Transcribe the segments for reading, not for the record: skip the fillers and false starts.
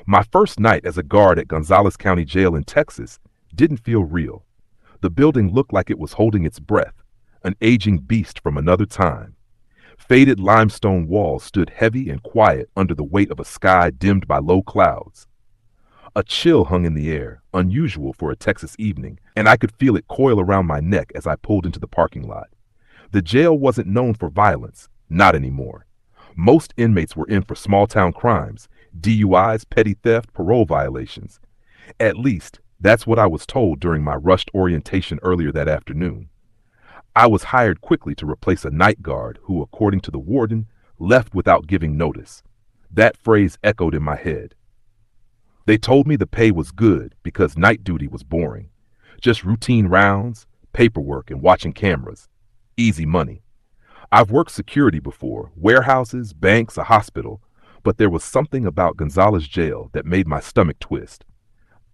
My first night as a guard at Gonzales County Jail in Texas didn't feel real. The building looked like it was holding its breath, an aging beast from another time. Faded limestone walls stood heavy and quiet under the weight of a sky dimmed by low clouds. A chill hung in the air, unusual for a Texas evening, and I could feel it coil around my neck as I pulled into the parking lot. The jail wasn't known for violence, not anymore. Most inmates were in for small-town crimes, DUIs, petty theft, parole violations. At least, that's what I was told during my rushed orientation earlier that afternoon. I was hired quickly to replace a night guard who, according to the warden, left without giving notice. That phrase echoed in my head. They told me the pay was good because night duty was boring. Just routine rounds, paperwork, and watching cameras. Easy money. I've worked security before, warehouses, banks, a hospital, but there was something about Gonzales Jail that made my stomach twist.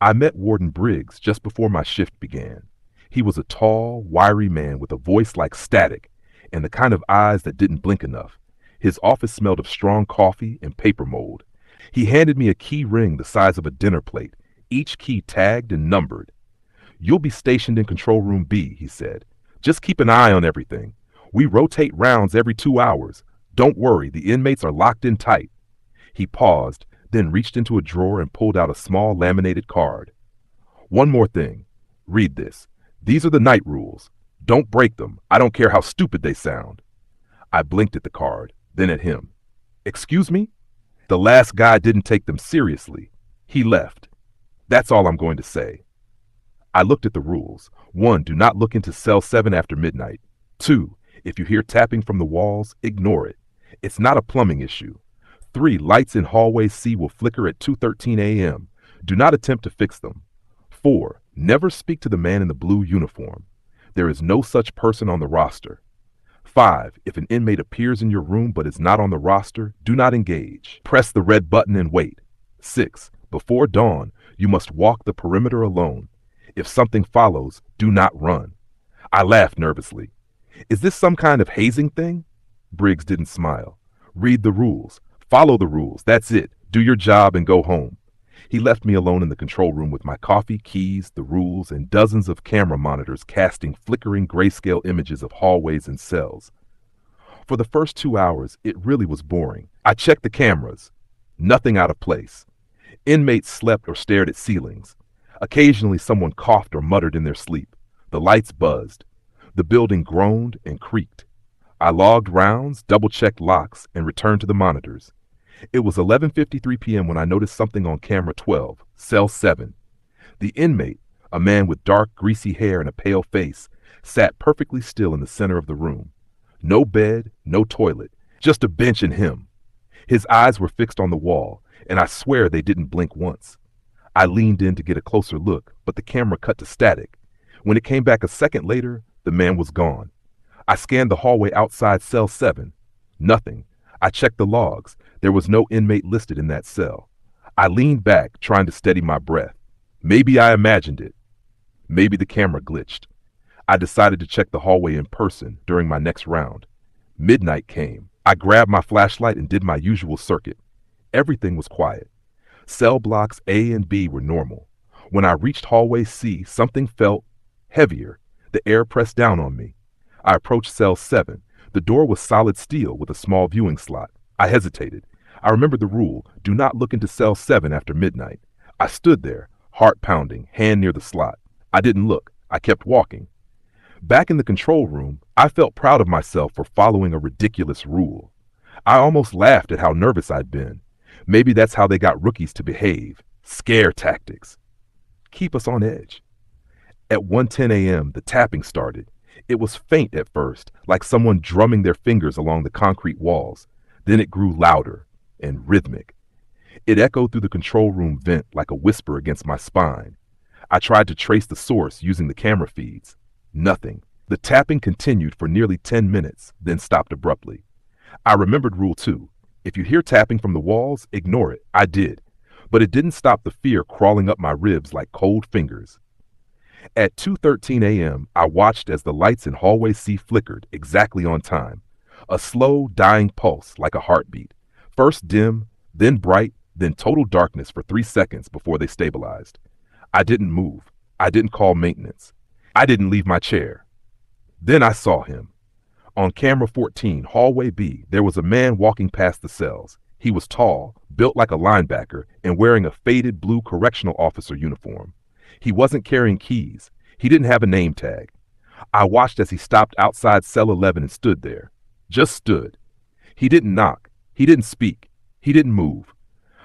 I met Warden Briggs just before my shift began. He was a tall, wiry man with a voice like static and the kind of eyes that didn't blink enough. His office smelled of strong coffee and paper mold. He handed me a key ring the size of a dinner plate, each key tagged and numbered. "You'll be stationed in Control Room B," he said. "Just keep an eye on everything. We rotate rounds every 2 hours. Don't worry, the inmates are locked in tight." He paused, then reached into a drawer and pulled out a small laminated card. "One more thing. Read this. These are the night rules. Don't break them. I don't care how stupid they sound." I blinked at the card, then at him. "Excuse me?" The last guy didn't take them seriously. He left. That's all I'm going to say. I looked at the rules. 1, do not look into cell 7 after midnight. 2, if you hear tapping from the walls, ignore it. It's not a plumbing issue. 3, lights in hallway C will flicker at 2:13 a.m. Do not attempt to fix them. 4, never speak to the man in the blue uniform. There is no such person on the roster. 5, if an inmate appears in your room but is not on the roster, do not engage. Press the red button and wait. 6, before dawn, you must walk the perimeter alone. If something follows, do not run. I laughed nervously. Is this some kind of hazing thing? Briggs didn't smile. Read the rules. Follow the rules. That's it. Do your job and go home. He left me alone in the control room with my coffee, keys, the rules, and dozens of camera monitors casting flickering grayscale images of hallways and cells. For the first 2 hours, it really was boring. I checked the cameras. Nothing out of place. Inmates slept or stared at ceilings. Occasionally, someone coughed or muttered in their sleep. The lights buzzed. The building groaned and creaked. I logged rounds, double-checked locks, and returned to the monitors. It was 11:53 p.m. when I noticed something on camera 12, cell 7. The inmate, a man with dark, greasy hair and a pale face, sat perfectly still in the center of the room. No bed, no toilet, just a bench and him. His eyes were fixed on the wall, and I swear they didn't blink once. I leaned in to get a closer look, but the camera cut to static. When it came back a second later, the man was gone. I scanned the hallway outside cell 7. Nothing. I checked the logs. There was no inmate listed in that cell. I leaned back, trying to steady my breath. Maybe I imagined it. Maybe the camera glitched. I decided to check the hallway in person during my next round. Midnight came. I grabbed my flashlight and did my usual circuit. Everything was quiet. Cell blocks A and B were normal. When I reached hallway C, something felt heavier. The air pressed down on me. I approached cell 7. The door was solid steel with a small viewing slot. I hesitated. I remembered the rule, do not look into cell 7 after midnight. I stood there, heart pounding, hand near the slot. I didn't look. I kept walking. Back in the control room, I felt proud of myself for following a ridiculous rule. I almost laughed at how nervous I'd been. Maybe that's how they got rookies to behave. Scare tactics. Keep us on edge. At 1:10 a.m., the tapping started. It was faint at first, like someone drumming their fingers along the concrete walls. Then it grew louder and rhythmic. It echoed through the control room vent like a whisper against my spine. I tried to trace the source using the camera feeds. Nothing. The tapping continued for nearly 10 minutes, then stopped abruptly. I remembered Rule 2. If you hear tapping from the walls, ignore it. I did. But it didn't stop the fear crawling up my ribs like cold fingers. At 2:13 a.m., I watched as the lights in hallway C flickered exactly on time. A slow, dying pulse like a heartbeat, First dim, then bright, then total darkness for 3 seconds before they stabilized. I didn't move. I didn't call maintenance. I didn't leave my chair. Then I saw him. On camera 14, hallway B, there was a man walking past the cells. He was tall, built like a linebacker, and wearing a faded blue correctional officer uniform. He wasn't carrying keys. He didn't have a name tag. I watched as he stopped outside cell 11 and stood there. Just stood. He didn't knock. He didn't speak. He didn't move.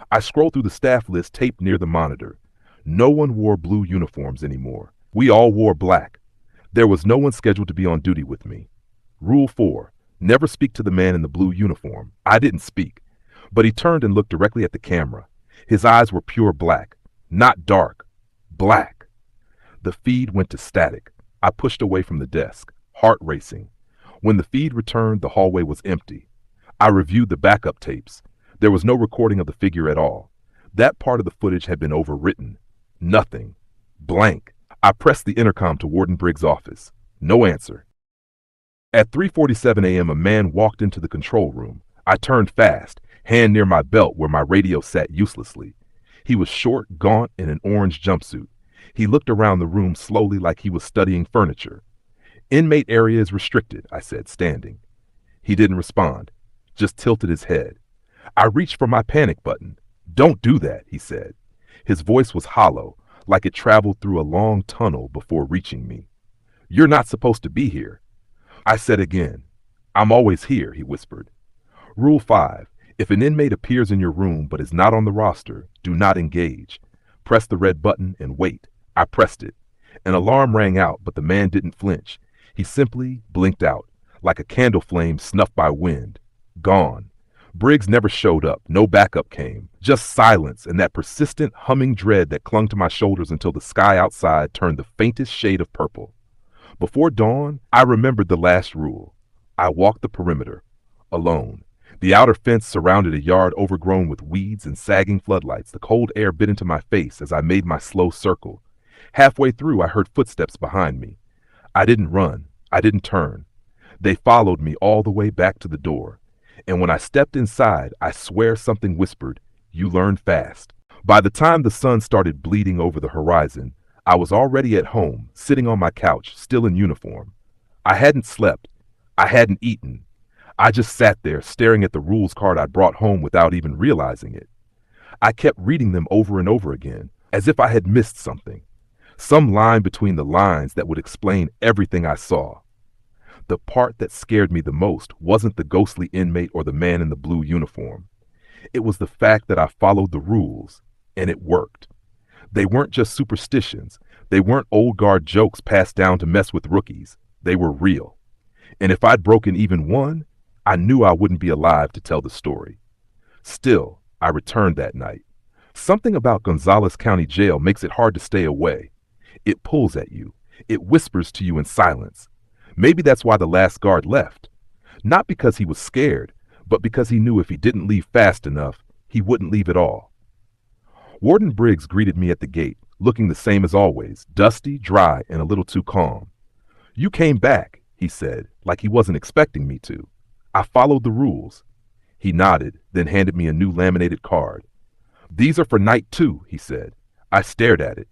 I scrolled through the staff list taped near the monitor. No one wore blue uniforms anymore. We all wore black. There was no one scheduled to be on duty with me. Rule 4. Never speak to the man in the blue uniform. I didn't speak. But he turned and looked directly at the camera. His eyes were pure black. Not dark. Black. The feed went to static. I pushed away from the desk, heart racing. When the feed returned, the hallway was empty. I reviewed the backup tapes. There was no recording of the figure at all. That part of the footage had been overwritten. Nothing. Blank. I pressed the intercom to Warden Briggs' office. No answer. At 3:47 a.m., a man walked into the control room. I turned fast, hand near my belt where my radio sat uselessly. He was short, gaunt, in an orange jumpsuit. He looked around the room slowly like he was studying furniture. Inmate area is restricted, I said, standing. He didn't respond, just tilted his head. I reached for my panic button. Don't do that, he said. His voice was hollow, like it traveled through a long tunnel before reaching me. You're not supposed to be here. I said again. I'm always here, he whispered. Rule 5. If an inmate appears in your room but is not on the roster, do not engage. Press the red button and wait. I pressed it. An alarm rang out, but the man didn't flinch. He simply blinked out, like a candle flame snuffed by wind. Gone. Briggs never showed up. No backup came. Just silence and that persistent humming dread that clung to my shoulders until the sky outside turned the faintest shade of purple. Before dawn, I remembered the last rule. I walked the perimeter, alone. The outer fence surrounded a yard overgrown with weeds and sagging floodlights. The cold air bit into my face as I made my slow circle. Halfway through, I heard footsteps behind me. I didn't run. I didn't turn. They followed me all the way back to the door. And when I stepped inside, I swear something whispered, "You learn fast." By the time the sun started bleeding over the horizon, I was already at home, sitting on my couch, still in uniform. I hadn't slept. I hadn't eaten. I just sat there staring at the rules card I brought home without even realizing it. I kept reading them over and over again, as if I had missed something. Some line between the lines that would explain everything I saw. The part that scared me the most wasn't the ghostly inmate or the man in the blue uniform. It was the fact that I followed the rules, and it worked. They weren't just superstitions. They weren't old guard jokes passed down to mess with rookies. They were real. And if I'd broken even one, I knew I wouldn't be alive to tell the story. Still, I returned that night. Something about Gonzales County Jail makes it hard to stay away. It pulls at you. It whispers to you in silence. Maybe that's why the last guard left. Not because he was scared, but because he knew if he didn't leave fast enough, he wouldn't leave at all. Warden Briggs greeted me at the gate, looking the same as always, dusty, dry, and a little too calm. "You came back," he said, like he wasn't expecting me to. "I followed the rules." He nodded, then handed me a new laminated card. "These are for night 2, he said. I stared at it.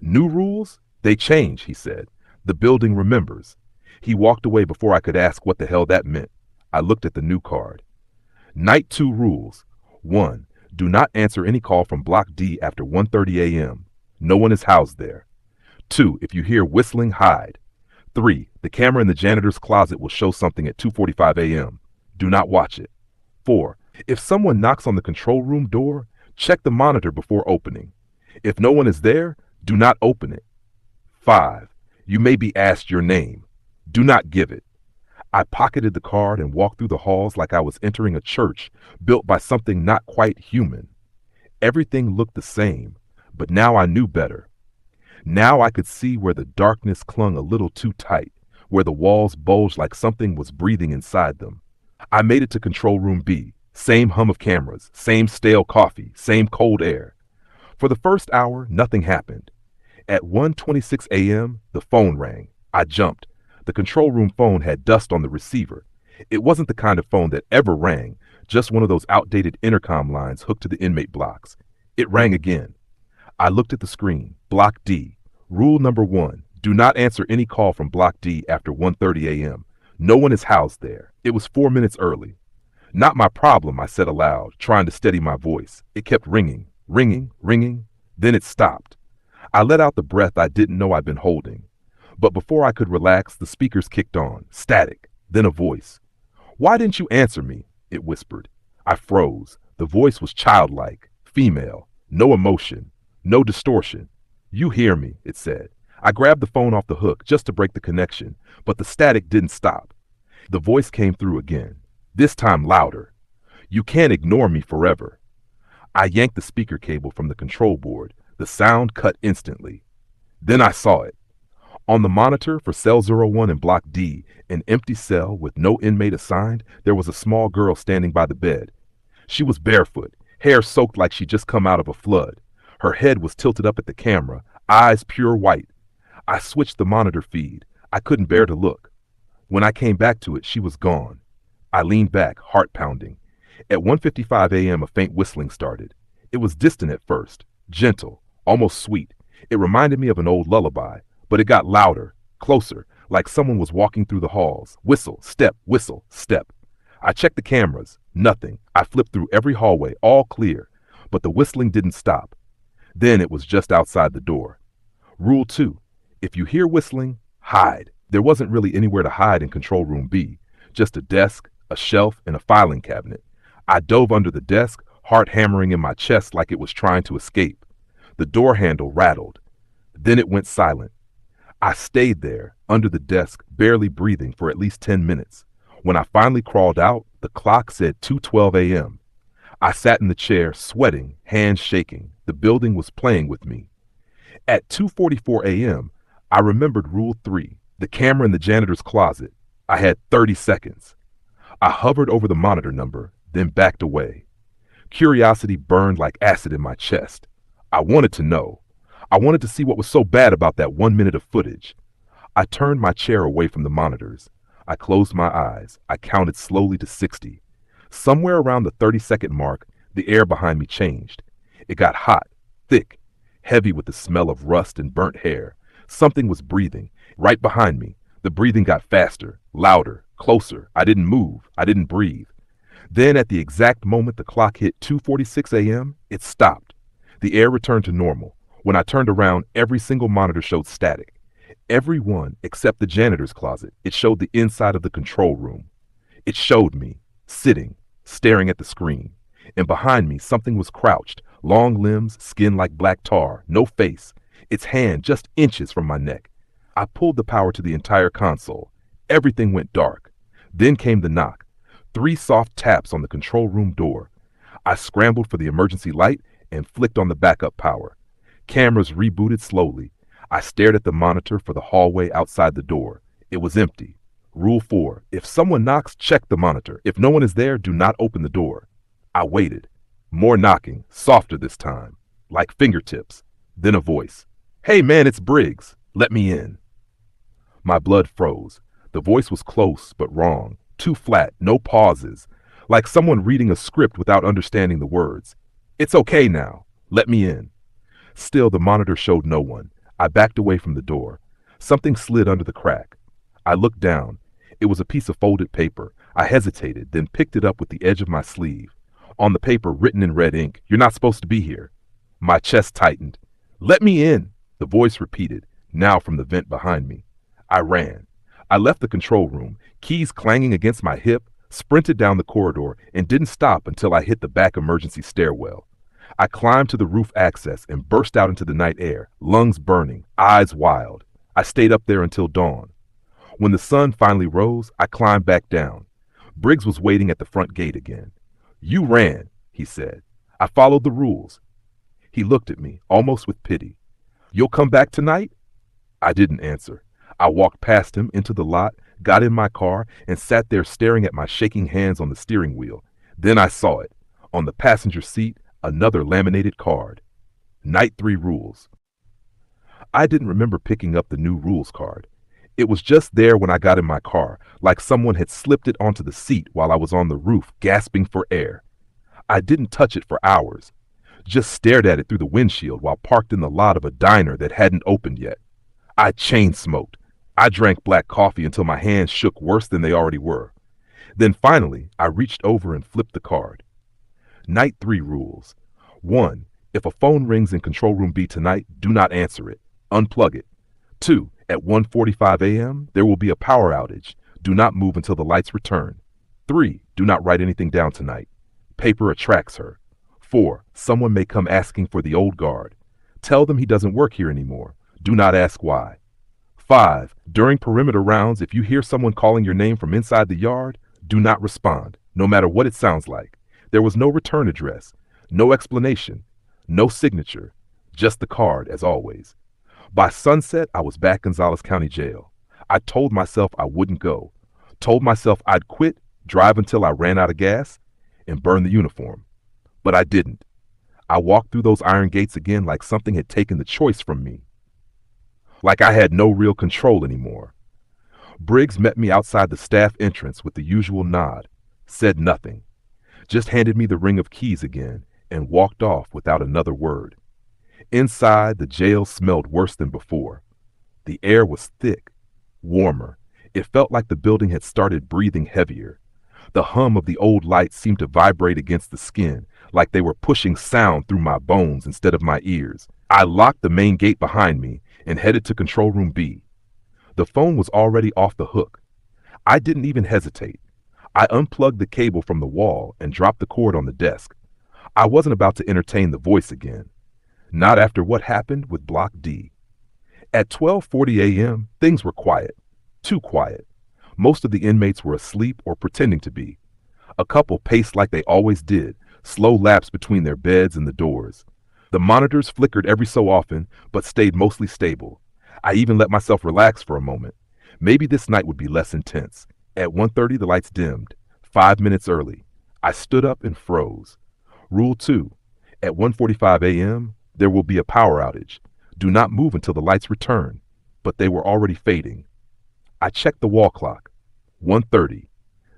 "New rules? They change," he said. "The building remembers." He walked away before I could ask what the hell that meant. I looked at the new card. Night 2 rules. 1. Do not answer any call from Block D after 1:30 a.m. No one is housed there. 2. If you hear whistling, hide. 3. The camera in the janitor's closet will show something at 2:45 a.m. Do not watch it. 4. If someone knocks on the control room door, check the monitor before opening. If no one is there, do not open it. 5. You may be asked your name. Do not give it. I pocketed the card and walked through the halls like I was entering a church built by something not quite human. Everything looked the same, but now I knew better. Now I could see where the darkness clung a little too tight, where the walls bulged like something was breathing inside them. I made it to Control Room B. Same hum of cameras, same stale coffee, same cold air. For the first hour, nothing happened. At 1:26 a.m., the phone rang. I jumped. The control room phone had dust on the receiver. It wasn't the kind of phone that ever rang, just one of those outdated intercom lines hooked to the inmate blocks. It rang again. I looked at the screen. Block D. Rule number 1. Do not answer any call from Block D after 1:30 a.m. No one is housed there. It was 4 minutes early. Not my problem, I said aloud, trying to steady my voice. It kept ringing, ringing, ringing. Then it stopped. I let out the breath I didn't know I'd been holding. But before I could relax, the speakers kicked on. Static. Then a voice. "Why didn't you answer me?" it whispered. I froze. The voice was childlike, female, no emotion, no distortion. "You hear me," it said. I grabbed the phone off the hook just to break the connection, but the static didn't stop. The voice came through again, this time louder. "You can't ignore me forever." I yanked the speaker cable from the control board. The sound cut instantly. Then I saw it. On the monitor for Cell 01 in Block D, an empty cell with no inmate assigned, there was a small girl standing by the bed. She was barefoot, hair soaked like she'd just come out of a flood. Her head was tilted up at the camera, eyes pure white. I switched the monitor feed. I couldn't bear to look. When I came back to it, she was gone. I leaned back, heart pounding. At 1:55 a.m., a faint whistling started. It was distant at first, gentle, almost sweet. It reminded me of an old lullaby, but it got louder, closer, like someone was walking through the halls. Whistle, step, whistle, step. I checked the cameras. Nothing. I flipped through every hallway, all clear. But the whistling didn't stop. Then it was just outside the door. Rule 2. If you hear whistling, hide. There wasn't really anywhere to hide in Control Room B. Just a desk, a shelf, and a filing cabinet. I dove under the desk, heart hammering in my chest like it was trying to escape. The door handle rattled. Then it went silent. I stayed there, under the desk, barely breathing for at least 10 minutes. When I finally crawled out, the clock said 2:12 a.m. I sat in the chair, sweating, hands shaking. The building was playing with me. At 2:44 a.m., I remembered Rule 3, the camera in the janitor's closet. I had 30 seconds. I hovered over the monitor number, then backed away. Curiosity burned like acid in my chest. I wanted to know. I wanted to see what was so bad about that 1 minute of footage. I turned my chair away from the monitors. I closed my eyes. I counted slowly to 60. Somewhere around the 30-second mark, the air behind me changed. It got hot, thick, heavy with the smell of rust and burnt hair. Something was breathing. Right behind me, the breathing got faster, louder, closer. I didn't move. I didn't breathe. Then at the exact moment the clock hit 2:46 a.m., it stopped. The air returned to normal. When I turned around, every single monitor showed static. Every one except the janitor's closet. It showed the inside of the control room. It showed me, sitting, staring at the screen. And behind me, something was crouched, long limbs, skin like black tar, no face, its hand just inches from my neck. I pulled the power to the entire console. Everything went dark. Then came the knock. 3 soft taps on the control room door. I scrambled for the emergency light and flicked on the backup power. Cameras rebooted slowly. I stared at the monitor for the hallway outside the door. It was empty. Rule 4. If someone knocks, check the monitor. If no one is there, do not open the door. I waited. More knocking, softer this time, like fingertips. Then a voice. "Hey man, it's Briggs. Let me in." My blood froze. The voice was close but wrong. Too flat, no pauses. Like someone reading a script without understanding the words. "It's okay now. Let me in." Still, the monitor showed no one. I backed away from the door. Something slid under the crack. I looked down. It was a piece of folded paper. I hesitated, then picked it up with the edge of my sleeve. On the paper, written in red ink, "You're not supposed to be here." My chest tightened. "Let me in," the voice repeated, now from the vent behind me. I ran. I left the control room, keys clanging against my hip, sprinted down the corridor, and didn't stop until I hit the back emergency stairwell. I climbed to the roof access and burst out into the night air, lungs burning, eyes wild. I stayed up there until dawn. When the sun finally rose, I climbed back down. Briggs was waiting at the front gate again. "You ran," he said. "I followed the rules." He looked at me, almost with pity. "You'll come back tonight?" I didn't answer. I walked past him into the lot, got in my car, and sat there staring at my shaking hands on the steering wheel. Then I saw it. On the passenger seat, another laminated card. Night 3 rules. I didn't remember picking up the new rules card. It was just there when I got in my car, like someone had slipped it onto the seat while I was on the roof, gasping for air. I didn't touch it for hours, just stared at it through the windshield while parked in the lot of a diner that hadn't opened yet. I chain smoked. I drank black coffee until my hands shook worse than they already were. Then finally, I reached over and flipped the card. Night 3 rules. 1. If a phone rings in Control Room B tonight, do not answer it. Unplug it. 2. At 1:45 a.m., there will be a power outage. Do not move until the lights return. 3. Do not write anything down tonight. Paper attracts her. 4. Someone may come asking for the old guard. Tell them he doesn't work here anymore. Do not ask why. 5. During perimeter rounds, if you hear someone calling your name from inside the yard, do not respond, no matter what it sounds like. There was no return address, no explanation, no signature, just the card as always. By sunset, I was back in Gonzales County Jail. I told myself I wouldn't go, told myself I'd quit, drive until I ran out of gas, and burn the uniform. But I didn't. I walked through those iron gates again like something had taken the choice from me. Like I had no real control anymore. Briggs met me outside the staff entrance with the usual nod, said nothing, just handed me the ring of keys again and walked off without another word. Inside, the jail smelled worse than before. The air was thick, warmer. It felt like the building had started breathing heavier. The hum of the old lights seemed to vibrate against the skin, like they were pushing sound through my bones instead of my ears. I locked the main gate behind me and headed to Control Room B. The phone was already off the hook. I didn't even hesitate. I unplugged the cable from the wall and dropped the cord on the desk. I wasn't about to entertain the voice again. Not after what happened with Block D. At 12:40 a.m., things were quiet. Too quiet. Most of the inmates were asleep or pretending to be. A couple paced like they always did, slow laps between their beds and the doors. The monitors flickered every so often, but stayed mostly stable. I even let myself relax for a moment. Maybe this night would be less intense. At 1:30, the lights dimmed. 5 minutes early. I stood up and froze. Rule 2. At 1:45 a.m., there will be a power outage. Do not move until the lights return. But they were already fading. I checked the wall clock. 1:30.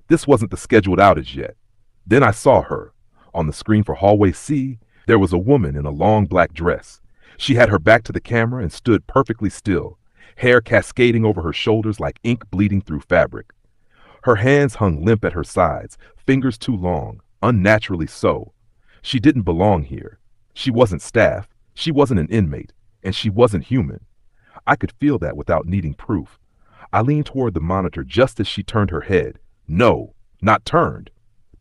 This wasn't the scheduled outage yet. Then I saw her. On the screen for hallway C, there was a woman in a long black dress. She had her back to the camera and stood perfectly still, hair cascading over her shoulders like ink bleeding through fabric. Her hands hung limp at her sides, fingers too long, unnaturally so. She didn't belong here. She wasn't staff, she wasn't an inmate, and she wasn't human. I could feel that without needing proof. I leaned toward the monitor just as she turned her head. No, not turned.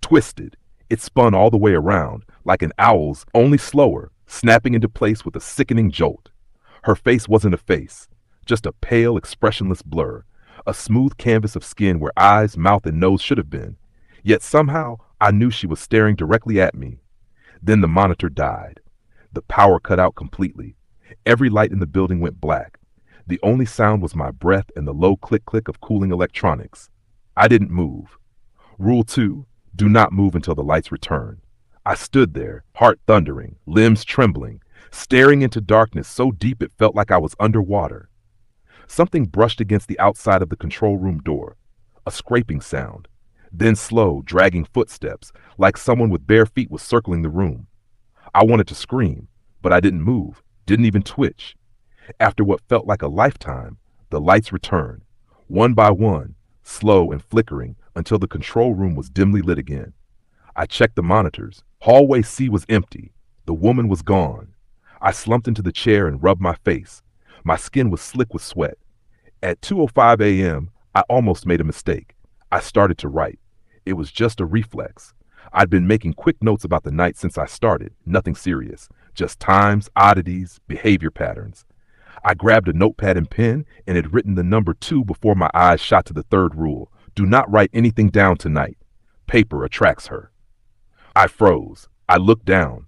Twisted. It spun all the way around, like an owl's, only slower, snapping into place with a sickening jolt. Her face wasn't a face, just a pale, expressionless blur, a smooth canvas of skin where eyes, mouth, and nose should have been. Yet somehow, I knew she was staring directly at me. Then the monitor died. The power cut out completely. Every light in the building went black. The only sound was my breath and the low click-click of cooling electronics. I didn't move. Rule 2, do not move until the lights return. I stood there, heart thundering, limbs trembling, staring into darkness so deep it felt like I was underwater. Something brushed against the outside of the control room door. A scraping sound. Then slow, dragging footsteps, like someone with bare feet was circling the room. I wanted to scream, but I didn't move, didn't even twitch. After what felt like a lifetime, the lights returned, one by one, slow and flickering until the control room was dimly lit again. I checked the monitors. Hallway C was empty. The woman was gone. I slumped into the chair and rubbed my face. My skin was slick with sweat. At 2:05 a.m., I almost made a mistake. I started to write. It was just a reflex. I'd been making quick notes about the night since I started, nothing serious, just times, oddities, behavior patterns. I grabbed a notepad and pen and had written the number 2 before my eyes shot to the 3rd rule. Do not write anything down tonight. Paper attracts her. I froze. I looked down.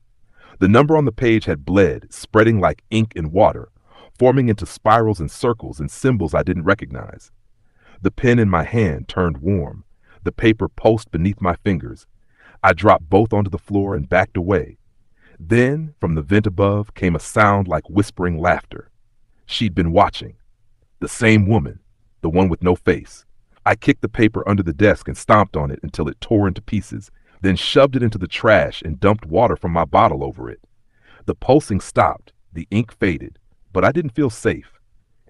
The number on the page had bled, spreading like ink in water, forming into spirals and circles and symbols I didn't recognize. The pen in my hand turned warm. The paper pulsed beneath my fingers. I dropped both onto the floor and backed away. Then, from the vent above, came a sound like whispering laughter. She'd been watching. The same woman. the one with no face. I kicked the paper under the desk and stomped on it until it tore into pieces, then shoved it into the trash and dumped water from my bottle over it. The pulsing stopped, the ink faded, but I didn't feel safe.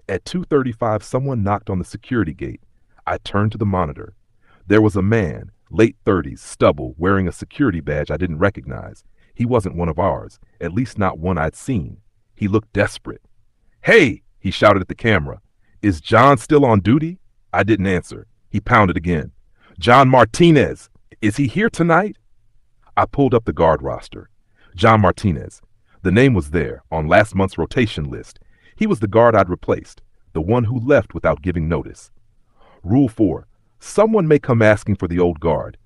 At 2:35, someone knocked on the security gate. I turned to the monitor. There was a man, late 30s, stubble, wearing a security badge I didn't recognize. He wasn't one of ours, at least not one I'd seen. He looked desperate. "Hey!" he shouted at the camera. "Is John still on duty?" I didn't answer. He pounded again. "John Martinez! Is he here tonight?" I pulled up the guard roster. John Martinez. The name was there, on last month's rotation list. He was the guard I'd replaced, the one who left without giving notice. Rule 4. Someone may come asking for the old guard.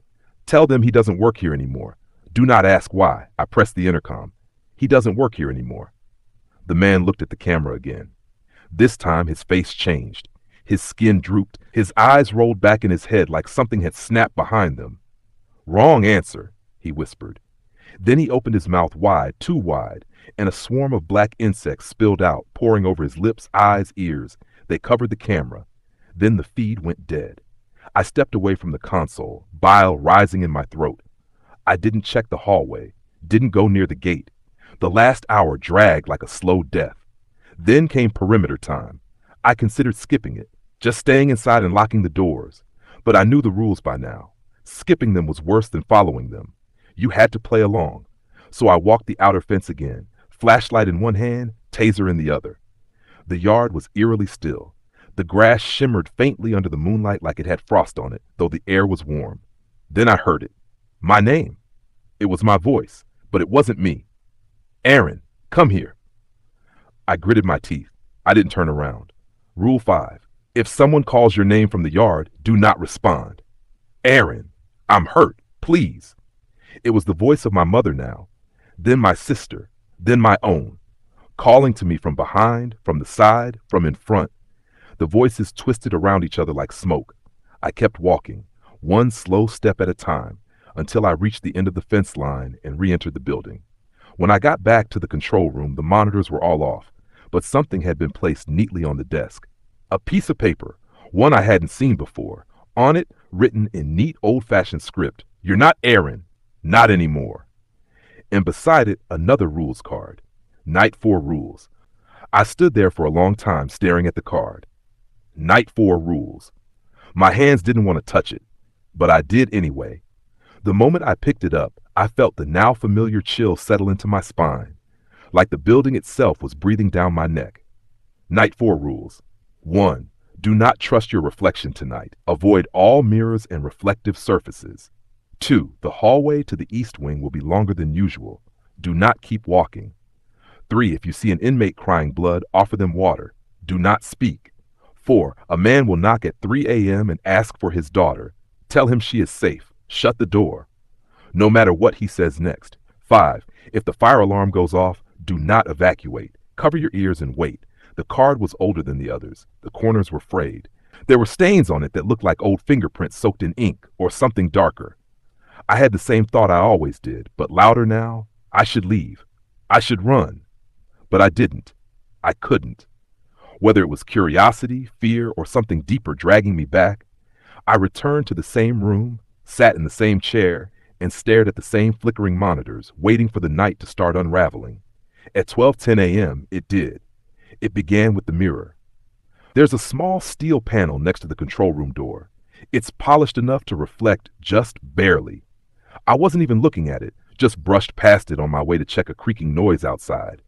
Tell them he doesn't work here anymore. Do not ask why. I pressed the intercom. He doesn't work here anymore. The man looked at the camera again. This time his face changed. His skin drooped. His eyes rolled back in his head like something had snapped behind them. "Wrong answer," he whispered. Then he opened his mouth wide, too wide, and a swarm of black insects spilled out, pouring over his lips, eyes, ears. They covered the camera. Then the feed went dead. I stepped away from the console, bile rising in my throat. I didn't check the hallway, didn't go near the gate. The last hour dragged like a slow death. Then came perimeter time. I considered skipping it, just staying inside and locking the doors. But I knew the rules by now. Skipping them was worse than following them. You had to play along. So I walked the outer fence again, flashlight in one hand, taser in the other. The yard was eerily still. The grass shimmered faintly under the moonlight like it had frost on it, though the air was warm. Then I heard it. My name. It was my voice, but it wasn't me. "Aaron, come here." I gritted my teeth. I didn't turn around. Rule 5. If someone calls your name from the yard, do not respond. "Aaron, I'm hurt, please." It was the voice of my mother now, then my sister, then my own, calling to me from behind, from the side, from in front. The voices twisted around each other like smoke. I kept walking, one slow step at a time, until I reached the end of the fence line and re-entered the building. When I got back to the control room, the monitors were all off, but something had been placed neatly on the desk. A piece of paper, one I hadn't seen before. On it, written in neat old-fashioned script, "You're not Aaron, not anymore." And beside it, another rules card. Night 4 rules. I stood there for a long time staring at the card. Night 4 rules. My hands didn't want to touch it, but I did anyway. The moment I picked it up, I felt the now familiar chill settle into my spine, like the building itself was breathing down my neck. Night 4 rules. 1. Do not trust your reflection tonight. Avoid all mirrors and reflective surfaces. 2. The hallway to the east wing will be longer than usual. Do not keep walking. 3. If you see an inmate crying blood, offer them water. Do not speak. 4. A man will knock at 3 a.m. and ask for his daughter. Tell him she is safe. Shut the door. No matter what he says next. 5. If the fire alarm goes off, do not evacuate. Cover your ears and wait. The card was older than the others. The corners were frayed. There were stains on it that looked like old fingerprints soaked in ink or something darker. I had the same thought I always did, but louder now. I should leave. I should run. But I didn't. I couldn't. Whether it was curiosity, fear, or something deeper dragging me back, I returned to the same room, sat in the same chair, and stared at the same flickering monitors, waiting for the night to start unraveling. At 12:10 a.m., it did. It began with the mirror. There's a small steel panel next to the control room door. It's polished enough to reflect just barely. I wasn't even looking at it, just brushed past it on my way to check a creaking noise outside.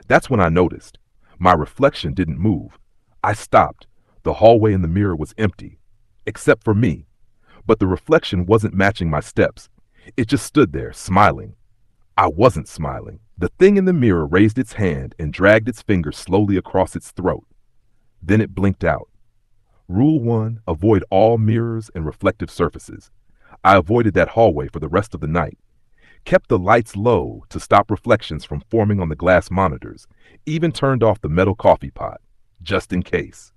That's when I noticed. My reflection didn't move. I stopped. The hallway in the mirror was empty, except for me. But the reflection wasn't matching my steps. It just stood there, smiling. I wasn't smiling. The thing in the mirror raised its hand and dragged its finger slowly across its throat. Then it blinked out. Rule 1, avoid all mirrors and reflective surfaces. I avoided that hallway for the rest of the night. Kept the lights low to stop reflections from forming on the glass monitors. Even turned off the metal coffee pot, just in case.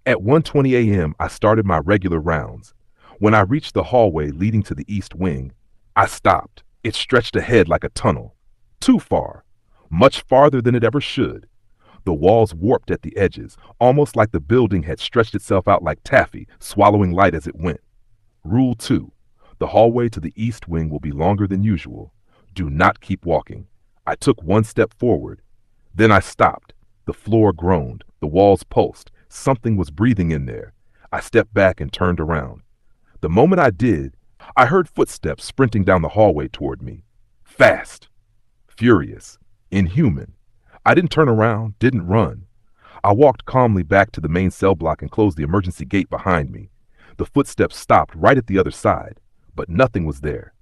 At 1:20 a.m., I started my regular rounds. When I reached the hallway leading to the east wing, I stopped. It stretched ahead like a tunnel. Too far. Much farther than it ever should. The walls warped at the edges, almost like the building had stretched itself out like taffy, swallowing light as it went. Rule 2. The hallway to the east wing will be longer than usual. Do not keep walking. I took one step forward. Then I stopped. The floor groaned. The walls pulsed. Something was breathing in there. I stepped back and turned around. The moment I did, I heard footsteps sprinting down the hallway toward me. Fast. Furious. Inhuman. I didn't turn around, didn't run. I walked calmly back to the main cell block and closed the emergency gate behind me. The footsteps stopped right at the other side, but nothing was there.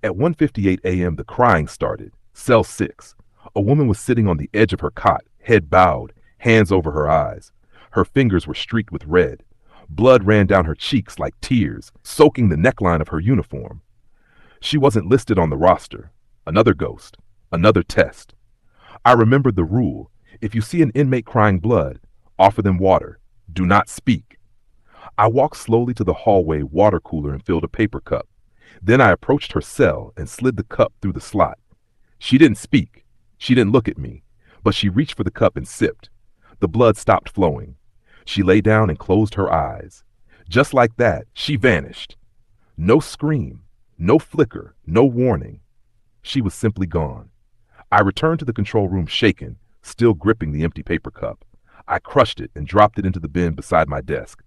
At 1:58 a.m., the crying started. Cell 6. A woman was sitting on the edge of her cot, head bowed, hands over her eyes. Her fingers were streaked with red. Blood ran down her cheeks like tears, soaking the neckline of her uniform. She wasn't listed on the roster. Another ghost. Another test. I remembered the rule. If you see an inmate crying blood, offer them water. Do not speak. I walked slowly to the hallway water cooler and filled a paper cup. Then I approached her cell and slid the cup through the slot. She didn't speak. She didn't look at me, but she reached for the cup and sipped. The blood stopped flowing. She lay down and closed her eyes. Just like that, she vanished. No scream, no flicker, no warning. She was simply gone. I returned to the control room shaken, still gripping the empty paper cup. I crushed it and dropped it into the bin beside my desk.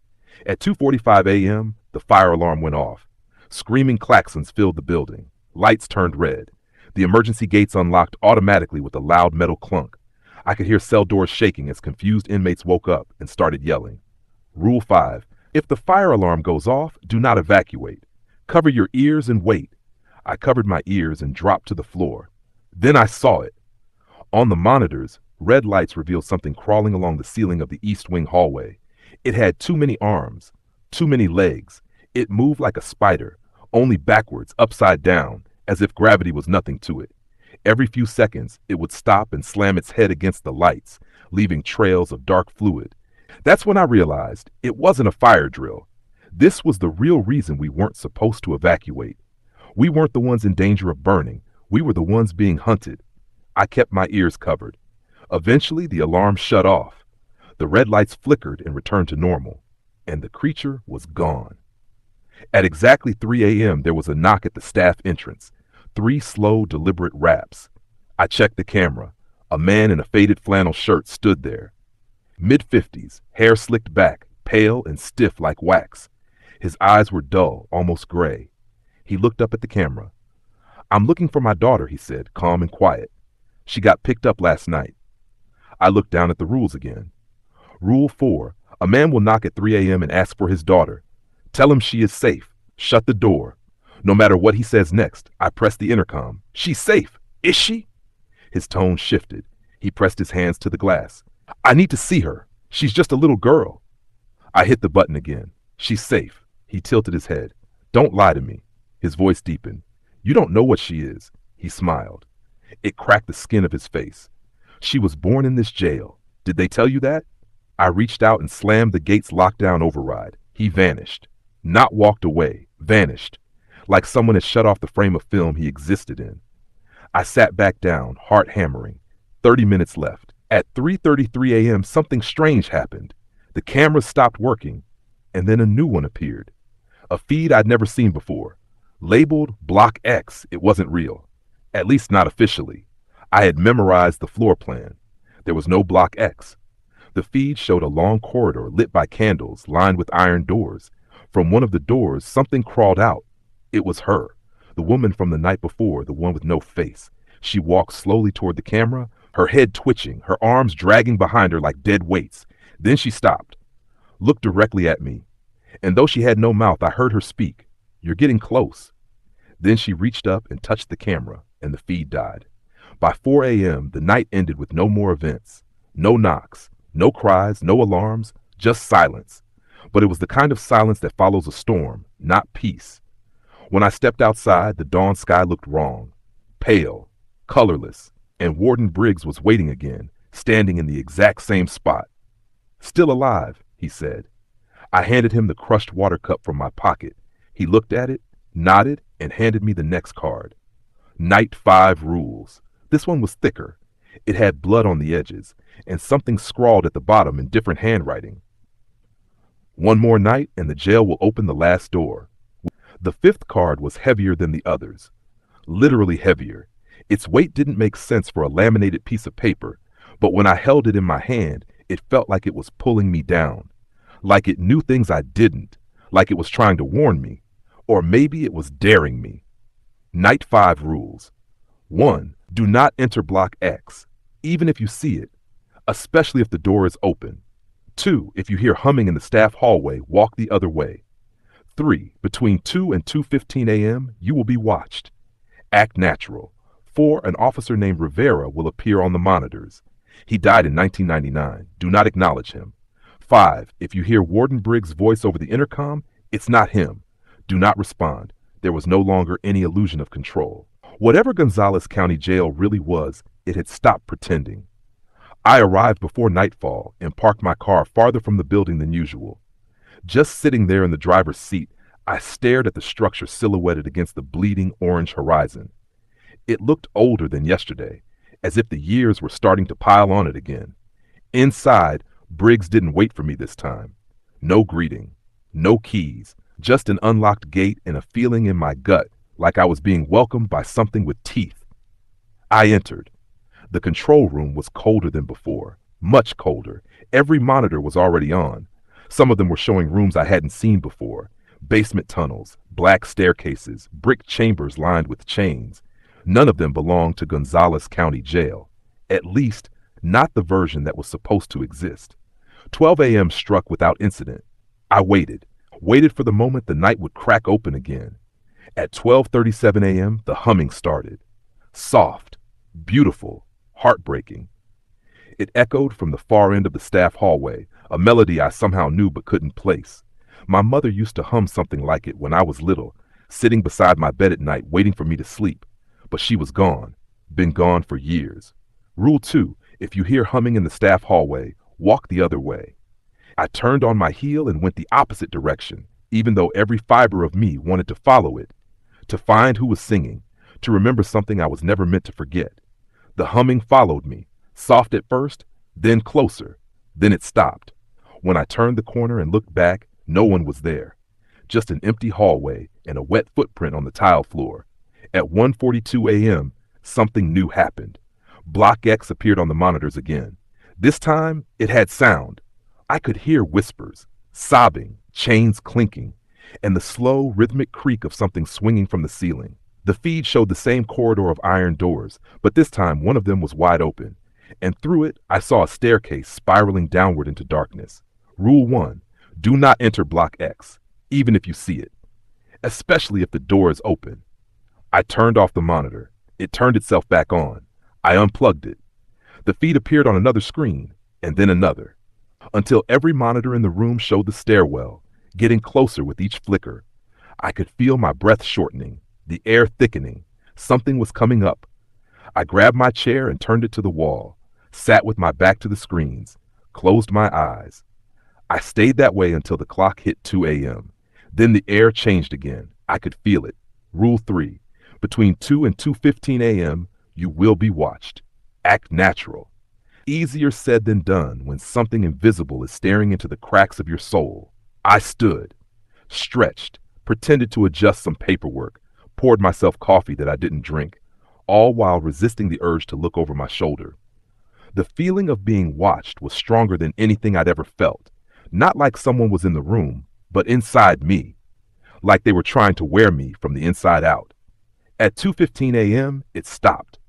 At 2:45 a.m., the fire alarm went off. Screaming klaxons filled the building. Lights turned red. The emergency gates unlocked automatically with a loud metal clunk. I could hear cell doors shaking as confused inmates woke up and started yelling. Rule 5. If the fire alarm goes off, do not evacuate. Cover your ears and wait. I covered my ears and dropped to the floor. Then I saw it. On the monitors, red lights revealed something crawling along the ceiling of the east wing hallway. It had too many arms, too many legs. It moved like a spider, only backwards, upside down, as if gravity was nothing to it. Every few seconds, it would stop and slam its head against the lights, leaving trails of dark fluid. That's when I realized it wasn't a fire drill. This was the real reason we weren't supposed to evacuate. We weren't the ones in danger of burning. We were the ones being hunted. I kept my ears covered. Eventually, the alarm shut off. The red lights flickered and returned to normal, and the creature was gone. At exactly 3 a.m., there was a knock at the staff entrance. 3 slow, deliberate raps. I checked the camera. A man in a faded flannel shirt stood there. Mid-50s, hair slicked back, pale and stiff like wax. His eyes were dull, almost gray. He looked up at the camera. "I'm looking for my daughter," he said, calm and quiet. "She got picked up last night." I looked down at the rules again. Rule 4. A man will knock at 3 a.m. and ask for his daughter. Tell him she is safe. Shut the door. No matter what he says next, I press the intercom. "She's safe. Is she?" His tone shifted. He pressed his hands to the glass. "I need to see her. She's just a little girl." I hit the button again. "She's safe." He tilted his head. "Don't lie to me." His voice deepened. "You don't know what she is." He smiled. It cracked the skin of his face. "She was born in this jail. Did they tell you that?" I reached out and slammed the gate's lockdown override. He vanished. Not walked away. Vanished. Like someone had shut off the frame of film he existed in. I sat back down, heart hammering. 30 minutes left. At 3:33 a.m., something strange happened. The camera stopped working, and then a new one appeared. A feed I'd never seen before. Labeled Block X, it wasn't real. At least not officially. I had memorized the floor plan. There was no Block X. The feed showed a long corridor lit by candles, lined with iron doors. From one of the doors, something crawled out. It was her, the woman from the night before, the one with no face. She walked slowly toward the camera, her head twitching, her arms dragging behind her like dead weights. Then she stopped, looked directly at me. And though she had no mouth, I heard her speak. "You're getting close." Then she reached up and touched the camera, and the feed died. By 4 a.m., the night ended with no more events. No knocks, no cries, no alarms, just silence. But it was the kind of silence that follows a storm, not peace. When I stepped outside, the dawn sky looked wrong. Pale, colorless, and Warden Briggs was waiting again, standing in the exact same spot. "Still alive," he said. I handed him the crushed water cup from my pocket. He looked at it, nodded, and handed me the next card. Night 5 rules. This one was thicker. It had blood on the edges, and something scrawled at the bottom in different handwriting. One more night, and the jail will open the last door. The fifth card was heavier than the others. Literally heavier. Its weight didn't make sense for a laminated piece of paper, but when I held it in my hand, it felt like it was pulling me down. Like it knew things I didn't. Like it was trying to warn me. Or maybe it was daring me. Night 5 rules. 1. Do not enter block X, even if you see it, especially if the door is open. 2. If you hear humming in the staff hallway, walk the other way. 3. Between 2 and 2:15 a.m., you will be watched. Act natural. 4. An officer named Rivera will appear on the monitors. He died in 1999. Do not acknowledge him. 5. If you hear Warden Briggs' voice over the intercom, it's not him. Do not respond. There was no longer any illusion of control. Whatever Gonzales County Jail really was, it had stopped pretending. I arrived before nightfall and parked my car farther from the building than usual. Just sitting there in the driver's seat, I stared at the structure silhouetted against the bleeding orange horizon. It looked older than yesterday, as if the years were starting to pile on it again. Inside, Briggs didn't wait for me this time. No greeting, no keys, just an unlocked gate and a feeling in my gut like I was being welcomed by something with teeth. I entered. The control room was colder than before, much colder. Every monitor was already on. Some of them were showing rooms I hadn't seen before. Basement tunnels, black staircases, brick chambers lined with chains. None of them belonged to Gonzales County Jail. At least, not the version that was supposed to exist. 12 a.m. struck without incident. I waited for the moment the night would crack open again. At 12:37 a.m., the humming started. Soft, beautiful, heartbreaking. It echoed from the far end of the staff hallway, a melody I somehow knew but couldn't place. My mother used to hum something like it when I was little, sitting beside my bed at night waiting for me to sleep. But she was gone, been gone for years. Rule 2, if you hear humming in the staff hallway, walk the other way. I turned on my heel and went the opposite direction, even though every fiber of me wanted to follow it, to find who was singing, to remember something I was never meant to forget. The humming followed me, soft at first, then closer, then it stopped. When I turned the corner and looked back, no one was there. Just an empty hallway and a wet footprint on the tile floor. At 1:42 a.m., something new happened. Block X appeared on the monitors again. This time, it had sound. I could hear whispers, sobbing, chains clinking, and the slow, rhythmic creak of something swinging from the ceiling. The feed showed the same corridor of iron doors, but this time one of them was wide open, and through it I saw a staircase spiraling downward into darkness. Rule 1, do not enter Block X, even if you see it, especially if the door is open. I turned off the monitor. It turned itself back on. I unplugged it. The feed appeared on another screen, and then another, until every monitor in the room showed the stairwell, getting closer with each flicker. I could feel my breath shortening, the air thickening. Something was coming up. I grabbed my chair and turned it to the wall, sat with my back to the screens, closed my eyes. I stayed that way until the clock hit 2 a.m. Then the air changed again. I could feel it. Rule 3, between 2 and 2:15 a.m., you will be watched. Act natural. Easier said than done when something invisible is staring into the cracks of your soul. I stood, stretched, pretended to adjust some paperwork, poured myself coffee that I didn't drink, all while resisting the urge to look over my shoulder. The feeling of being watched was stronger than anything I'd ever felt. Not like someone was in the room, but inside me. Like they were trying to wear me from the inside out. At 2:15 a.m., it stopped.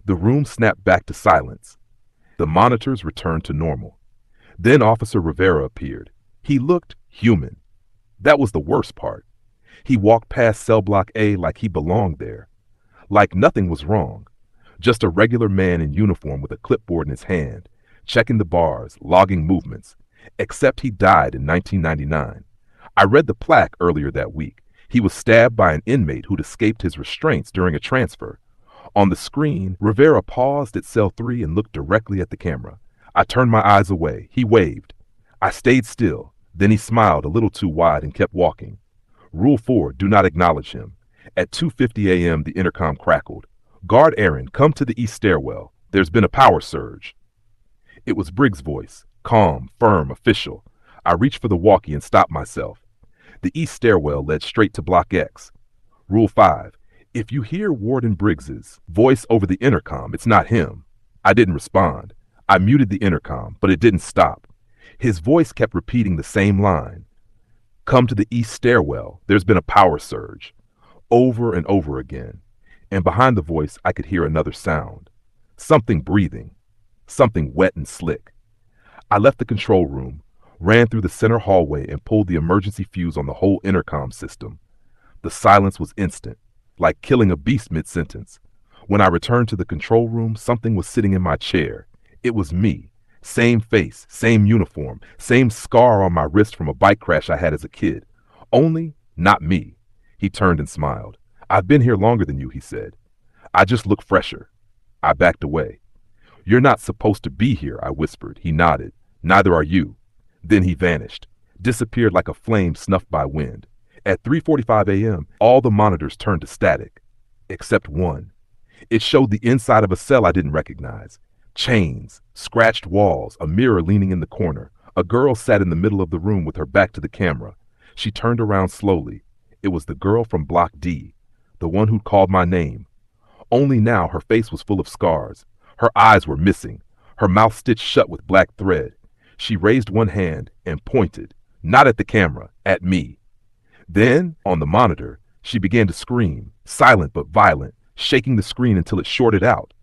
The room snapped back to silence. The monitors returned to normal. Then Officer Rivera appeared. He looked human. That was the worst part. He walked past cell block A like he belonged there. Like nothing was wrong. Just a regular man in uniform with a clipboard in his hand, checking the bars, logging movements. Except he died in 1999. I read the plaque earlier that week. He was stabbed by an inmate who'd escaped his restraints during a transfer. On the screen, Rivera paused at cell 3 and looked directly at the camera. I turned my eyes away. He waved. I stayed still. Then he smiled a little too wide and kept walking. Rule 4, do not acknowledge him. At 2:50 a.m., the intercom crackled. Guard Aaron, come to the east stairwell. There's been a power surge. It was Briggs' voice, calm, firm, official. I reached for the walkie and stopped myself. The east stairwell led straight to Block X. Rule 5. If you hear Warden Briggs's voice over the intercom, it's not him. I didn't respond. I muted the intercom, but it didn't stop. His voice kept repeating the same line. Come to the east stairwell. There's been a power surge. Over and over again. And behind the voice, I could hear another sound. Something breathing. Something wet and slick. I left the control room, ran through the center hallway, and pulled the emergency fuse on the whole intercom system. The silence was instant, like killing a beast mid-sentence. When I returned to the control room, something was sitting in my chair. It was me. Same face, same uniform, same scar on my wrist from a bike crash I had as a kid. Only not me. He turned and smiled. I've been here longer than you, he said. I just look fresher. I backed away. You're not supposed to be here, I whispered. He nodded. Neither are you. Then he vanished, disappeared like a flame snuffed by wind. At 3:45 a.m., all the monitors turned to static, except one. It showed the inside of a cell I didn't recognize. Chains, scratched walls, a mirror leaning in the corner. A girl sat in the middle of the room with her back to the camera. She turned around slowly. It was the girl from Block D, the one who'd called my name. Only now her face was full of scars. Her eyes were missing, her mouth stitched shut with black thread. She raised one hand and pointed, not at the camera, at me. Then, on the monitor, she began to scream, silent but violent, shaking the screen until it shorted out.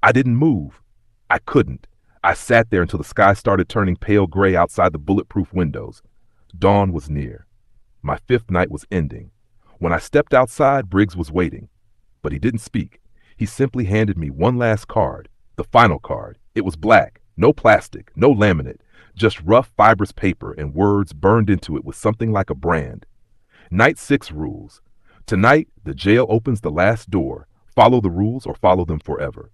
I didn't move. I couldn't. I sat there until the sky started turning pale gray outside the bulletproof windows. Dawn was near. My fifth night was ending. When I stepped outside, Briggs was waiting. But he didn't speak. He simply handed me one last card, the final card. It was black, no plastic, no laminate, just rough fibrous paper and words burned into it with something like a brand. Night 6 rules. Tonight, the jail opens the last door. Follow the rules or follow them forever.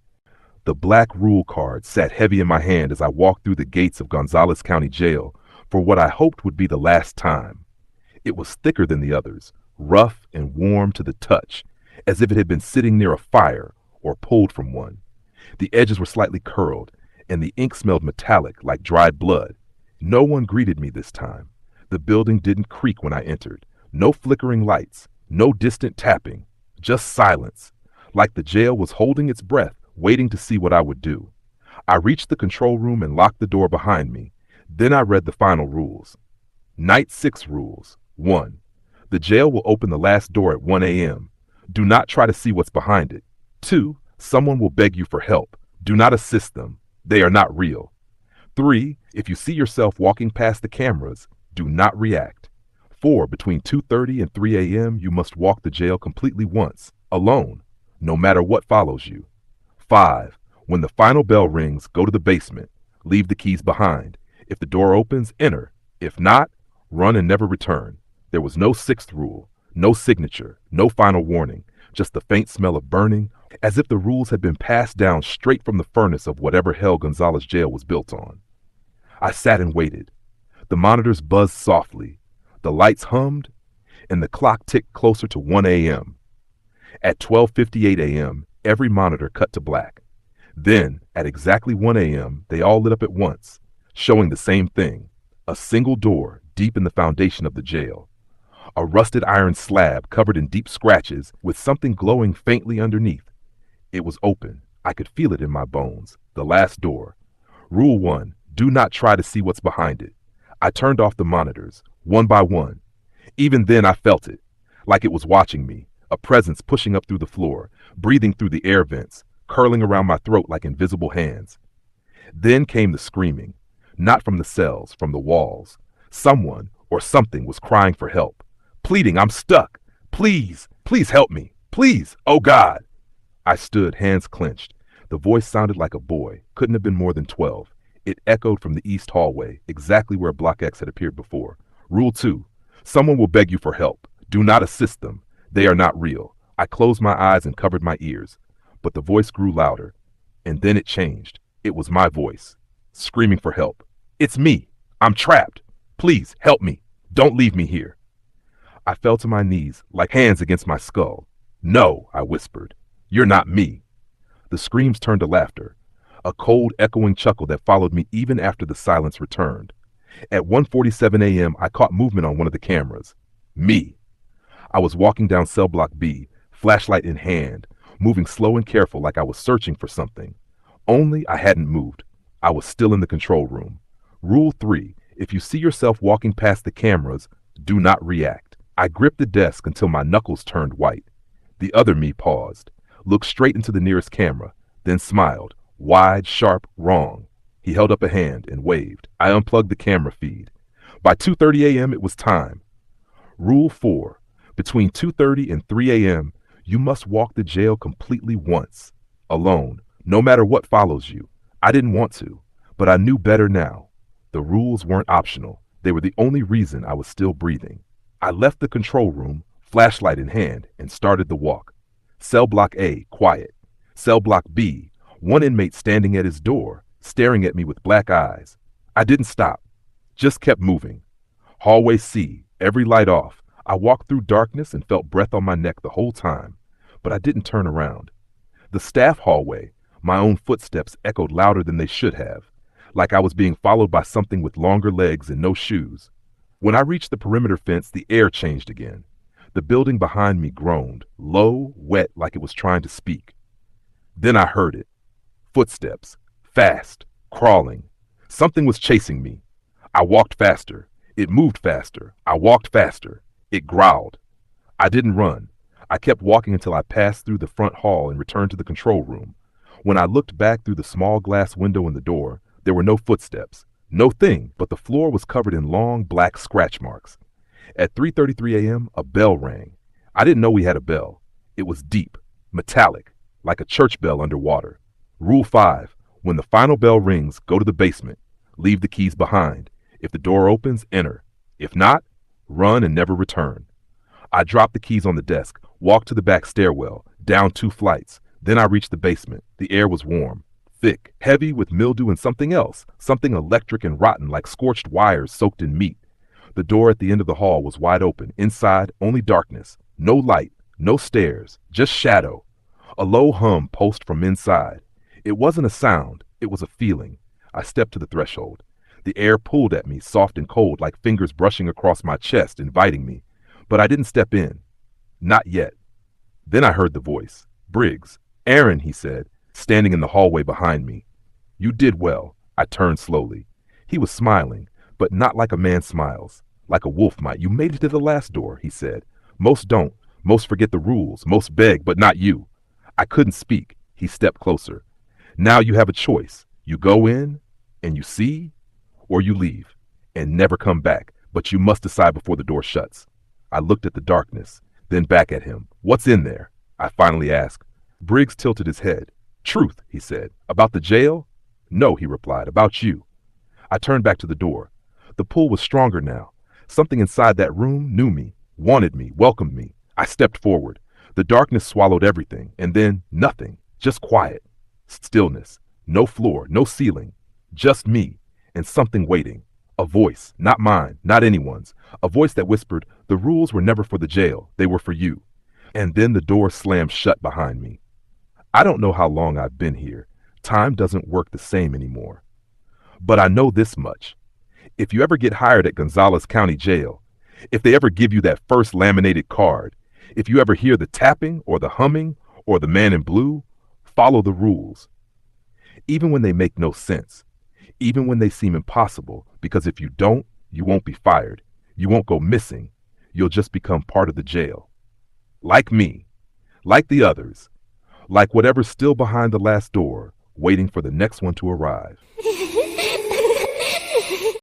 The black rule card sat heavy in my hand as I walked through the gates of Gonzales County Jail for what I hoped would be the last time. It was thicker than the others, rough and warm to the touch, as if it had been sitting near a fire or pulled from one. The edges were slightly curled, and the ink smelled metallic like dried blood. No one greeted me this time. The building didn't creak when I entered. No flickering lights, no distant tapping, just silence, like the jail was holding its breath, waiting to see what I would do. I reached the control room and locked the door behind me. Then I read the final rules. Night 6 rules. 1. The jail will open the last door at 1 a.m. Do not try to see what's behind it. 2. Someone will beg you for help. Do not assist them. They are not real. 3. If you see yourself walking past the cameras, do not react. 4. Between 2:30 and 3 a.m., you must walk the jail completely once, alone, no matter what follows you. 5. When the final bell rings, go to the basement. Leave the keys behind. If the door opens, enter. If not, run and never return. There was no 6th rule, no signature, no final warning, just the faint smell of burning, as if the rules had been passed down straight from the furnace of whatever hell Gonzales Jail was built on. I sat and waited. The monitors buzzed softly. The lights hummed, and the clock ticked closer to 1 a.m. At 12:58 a.m., every monitor cut to black. Then, at exactly 1 a.m., they all lit up at once, showing the same thing, a single door deep in the foundation of the jail. A rusted iron slab covered in deep scratches with something glowing faintly underneath. It was open. I could feel it in my bones. The last door. Rule 1, do not try to see what's behind it. I turned off the monitors, one by one. Even then I felt it, like it was watching me, a presence pushing up through the floor, breathing through the air vents, curling around my throat like invisible hands. Then came the screaming, not from the cells, from the walls. Someone or something was crying for help, pleading, I'm stuck. Please, please help me. Please, oh God. I stood, hands clenched. The voice sounded like a boy, couldn't have been more than 12. It echoed from the east hallway, exactly where Block X had appeared before. Rule 2, someone will beg you for help. Do not assist them. They are not real. I closed my eyes and covered my ears, but the voice grew louder, and then it changed. It was my voice, screaming for help. It's me. I'm trapped. Please help me. Don't leave me here. I fell to my knees, like hands against my skull. No, I whispered. You're not me. The screams turned to laughter, a cold, echoing chuckle that followed me even after the silence returned. At 1:47 a.m., I caught movement on one of the cameras. Me. I was walking down cell block B, flashlight in hand, moving slow and careful like I was searching for something. Only I hadn't moved. I was still in the control room. Rule 3. If you see yourself walking past the cameras, do not react. I gripped the desk until my knuckles turned white. The other me paused, looked straight into the nearest camera, then smiled. Wide, sharp, wrong. He held up a hand and waved. I unplugged the camera feed. By 2:30 a.m. it was time. Rule 4. Between 2:30 and 3 a.m., you must walk the jail completely once, alone, no matter what follows you. I didn't want to, but I knew better now. The rules weren't optional. They were the only reason I was still breathing. I left the control room, flashlight in hand, and started the walk. Cell block A, quiet. Cell block B, one inmate standing at his door, staring at me with black eyes. I didn't stop, just kept moving. Hallway C, every light off. I walked through darkness and felt breath on my neck the whole time, but I didn't turn around. The staff hallway, my own footsteps echoed louder than they should have, like I was being followed by something with longer legs and no shoes. When I reached the perimeter fence, the air changed again. The building behind me groaned, low, wet, like it was trying to speak. Then I heard it. Footsteps, fast, crawling. Something was chasing me. I walked faster. It moved faster. I walked faster. It growled. I didn't run. I kept walking until I passed through the front hall and returned to the control room. When I looked back through the small glass window in the door, there were no footsteps. No thing, but the floor was covered in long black scratch marks. At 3:33 a.m., a bell rang. I didn't know we had a bell. It was deep, metallic, like a church bell underwater. Rule 5. When the final bell rings, go to the basement. Leave the keys behind. If the door opens, enter. If not, run and never return. I dropped the keys on the desk, walked to the back stairwell, down 2 flights. Then I reached the basement. The air was warm, thick, heavy with mildew and something else, something electric and rotten like scorched wires soaked in meat. The door at the end of the hall was wide open. Inside, only darkness. No light, no stairs, just shadow. A low hum pulsed from inside. It wasn't a sound, it was a feeling. I stepped to the threshold. The air pulled at me, soft and cold, like fingers brushing across my chest, inviting me. But I didn't step in. Not yet. Then I heard the voice. Briggs. Aaron, he said, standing in the hallway behind me. You did well. I turned slowly. He was smiling, but not like a man smiles, like a wolf might. You made it to the last door, he said. Most don't. Most forget the rules. Most beg, but not you. I couldn't speak. He stepped closer. Now you have a choice. You go in, and you see, or you leave, and never come back. But you must decide before the door shuts. I looked at the darkness, then back at him. What's in there? I finally asked. Briggs tilted his head. Truth, he said. About the jail? No, he replied. About you. I turned back to the door. The pull was stronger now. Something inside that room knew me, wanted me, welcomed me. I stepped forward. The darkness swallowed everything, and then nothing. Just quiet. Stillness. No floor, no ceiling. Just me, and something waiting. A voice, not mine, not anyone's. A voice that whispered, the rules were never for the jail, they were for you. And then the door slammed shut behind me. I don't know how long I've been here. Time doesn't work the same anymore. But I know this much. If you ever get hired at Gonzales County Jail, if they ever give you that first laminated card, if you ever hear the tapping or the humming or the man in blue, follow the rules. Even when they make no sense. Even when they seem impossible, because if you don't, you won't be fired. You won't go missing. You'll just become part of the jail. Like me. Like the others. Like whatever's still behind the last door, waiting for the next one to arrive.